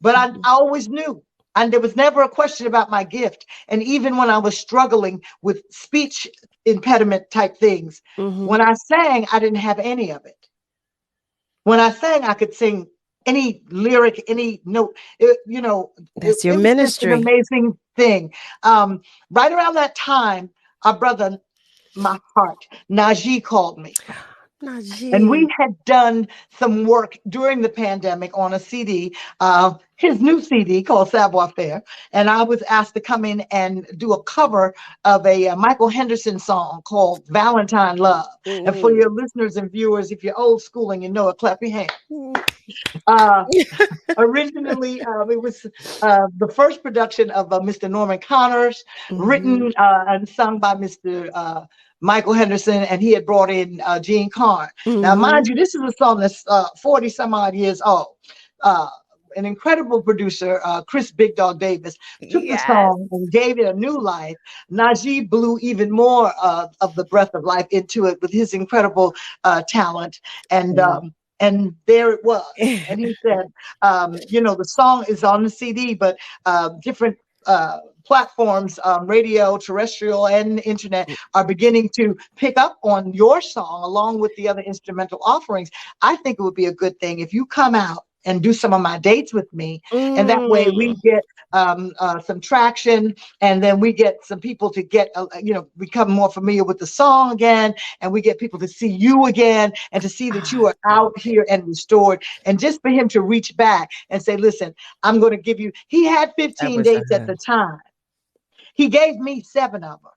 but I always knew. And there was never a question about my gift. And even when I was struggling with speech impediment type things, when I sang, I didn't have any of it. When I sang, I could sing any lyric, any note. That's your ministry. An amazing thing. Right around that time, our brother, my heart, Najee, called me. And we had done some work during the pandemic on a CD, his new CD called Savoir Faire. And I was asked to come in and do a cover of a Michael Henderson song called Valentine Love. And for your listeners and viewers, if you're old school and you know it, clap your hands. Originally, it was the first production of Mr. Norman Connors, written and sung by Mr. Michael Henderson, and he had brought in Gene Carn. Now, mind you, this is a song that's 40 some odd years old. an incredible producer, Chris Big Dog Davis, took the song and gave it a new life. Najee blew even more of the breath of life into it with his incredible talent. And there it was. And he said, the song is on the CD, but different platforms, radio, terrestrial, and internet are beginning to pick up on your song along with the other instrumental offerings. I think it would be a good thing if you come out and do some of my dates with me. And that way we get some traction, and then we get some people to get, become more familiar with the song again, and we get people to see you again and to see that you are out here and restored. And just for him to reach back and say, listen, I'm going to give you, he had 15 dates at the time. He gave me 7 of them,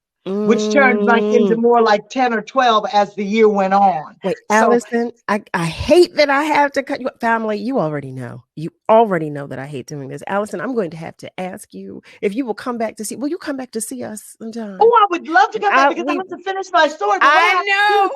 which turned like into more like 10 or 12 as the year went on. Wait, Allison, I hate that I have to cut you. Family, you already know. You already know that I hate doing this. Allison, I'm going to have to ask you if you will come back to see. Will you come back to see us sometime? Oh, I would love to come back because I have to finish my story. I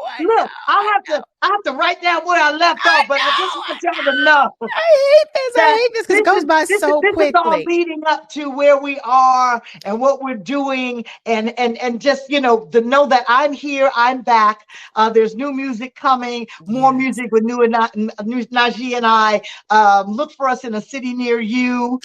have to write down where I left off, but I just want to tell them no. I hate this because it goes by so quickly. This is all leading up to where we are and what we're doing, and just to know that I'm here, I'm back. There's new music coming, more music with new Najee and I. Look for us in a city near you.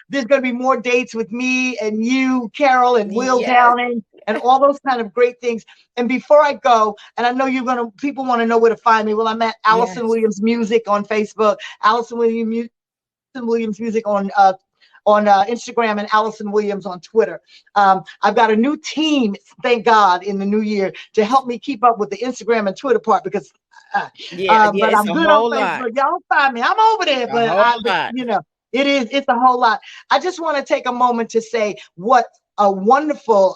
There's going to be more dates with me and you, Carol, and Will Downing, and all those kind of great things. And before I go, and I know people want to know where to find me. Well, I'm at Allison Williams Music on Facebook, Allison Williams Music on Instagram, and Allison Williams on Twitter. I've got a new team, thank God, in the new year to help me keep up with the Instagram and Twitter part because but I'm good on Facebook. Y'all find me. I'm over there, but it's a whole lot. I just want to take a moment to say what a wonderful,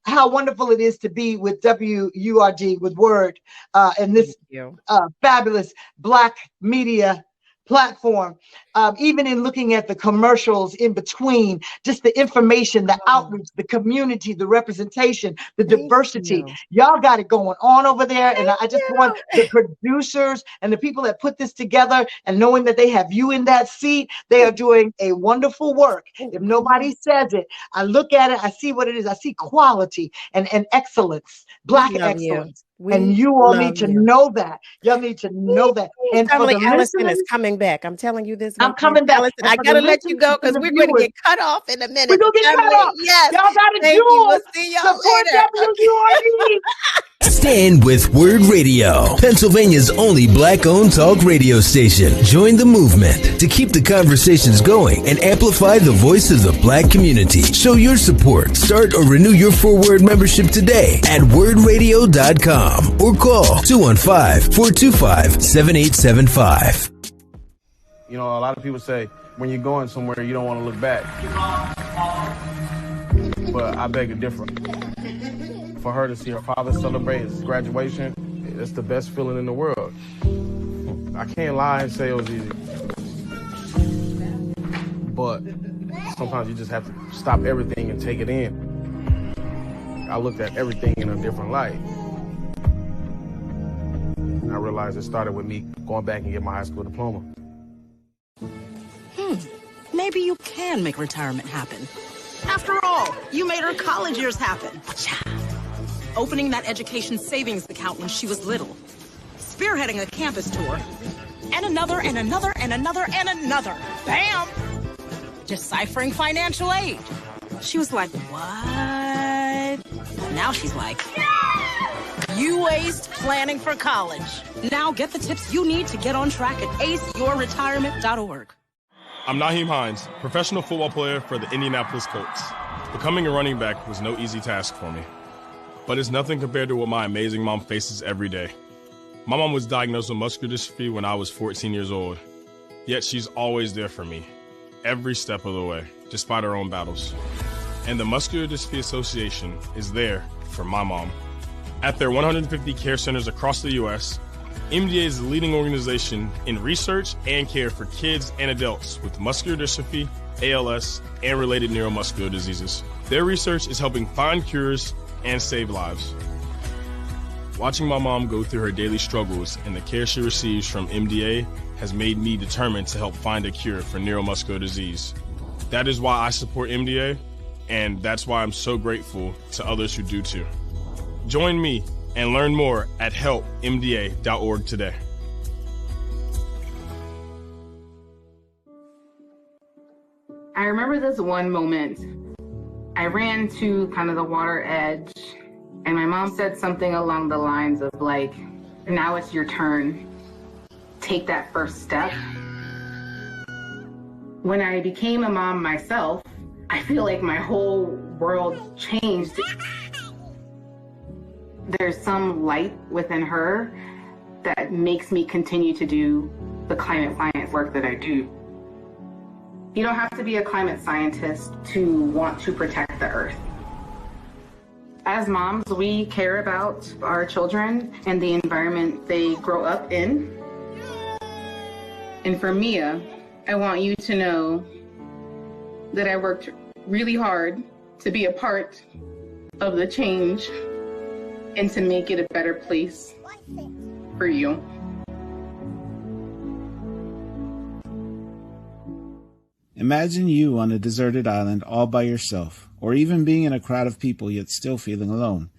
how wonderful it is to be with WURD, with WURD, and this fabulous Black media platform. Even in looking at the commercials in between, just the information, the outreach, the community, the representation, the diversity. Y'all got it going on over there. And I just want the producers and the people that put this together, and knowing that they have you in that seat, they are doing a wonderful work. If nobody says it, I look at it, I see what it is. I see quality and excellence, Black excellence. And you all need to know that. Y'all need to know that. And family, Allison is coming back. I'm telling you this. I'm coming back. Allison, I gotta let you go because we're going to get cut off in a minute. We're going to get cut off. Yes. Y'all got to do We'll see y'all later. Stand with WURD Radio, Pennsylvania's only Black-owned talk radio station. Join the movement to keep the conversations going and amplify the voice of the Black community. Show your support. Start or renew your WURD membership today at wordradio.com or call 215-425-7875. A lot of people say when you're going somewhere, you don't want to look back. But I beg to differ. For her to see her father celebrate his graduation, it's the best feeling in the world. I can't lie and say it was easy. But sometimes you just have to stop everything and take it in. I looked at everything in a different light. And I realized it started with me going back and getting my high school diploma. Maybe you can make retirement happen. After all, you made her college years happen. Opening that education savings account when she was little. Spearheading a campus tour. And another, and another, and another, and another. Bam! Deciphering financial aid. She was like, what? Now she's like, you aced planning for college. Now get the tips you need to get on track at aceyourretirement.org. I'm Naheem Hines, professional football player for the Indianapolis Colts. Becoming a running back was no easy task for me. But it's nothing compared to what my amazing mom faces every day. My mom was diagnosed with muscular dystrophy when I was 14 years old. Yet she's always there for me, every step of the way, despite her own battles. And the Muscular Dystrophy Association is there for my mom. At their 150 care centers across the U.S., MDA is the leading organization in research and care for kids and adults with muscular dystrophy, ALS, and related neuromuscular diseases. Their research is helping find cures and save lives. Watching my mom go through her daily struggles and the care she receives from MDA has made me determined to help find a cure for neuromuscular disease. That is why I support MDA, and that's why I'm so grateful to others who do too. Join me and learn more at helpmda.org today. I remember this one moment. I ran to kind of the water edge, and my mom said something along the lines of like, now it's your turn. Take that first step. When I became a mom myself, I feel like my whole world changed. There's some light within her that makes me continue to do the climate science work that I do. You don't have to be a climate scientist to want to protect the earth. As moms, we care about our children and the environment they grow up in. And for Mia, I want you to know that I worked really hard to be a part of the change and to make it a better place for you. Imagine you on a deserted island all by yourself, or even being in a crowd of people yet still feeling alone.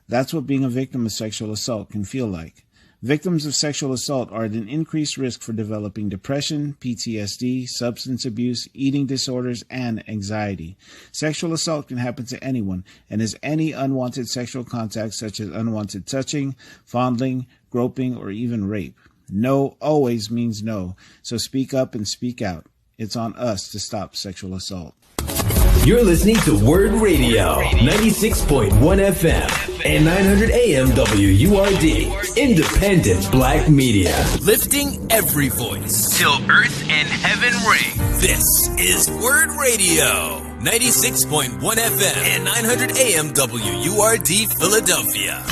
That's what being a victim of sexual assault can feel like. Victims of sexual assault are at an increased risk for developing depression, PTSD, substance abuse, eating disorders, and anxiety. Sexual assault can happen to anyone and is any unwanted sexual contact such as unwanted touching, fondling, groping, or even rape. No always means no, so speak up and speak out. It's on us to stop sexual assault. You're listening to WURD Radio, 96.1 FM and 900 AM WURD, independent black media. Lifting every voice till earth and heaven ring. This is WURD Radio, 96.1 FM and 900 AM WURD Philadelphia.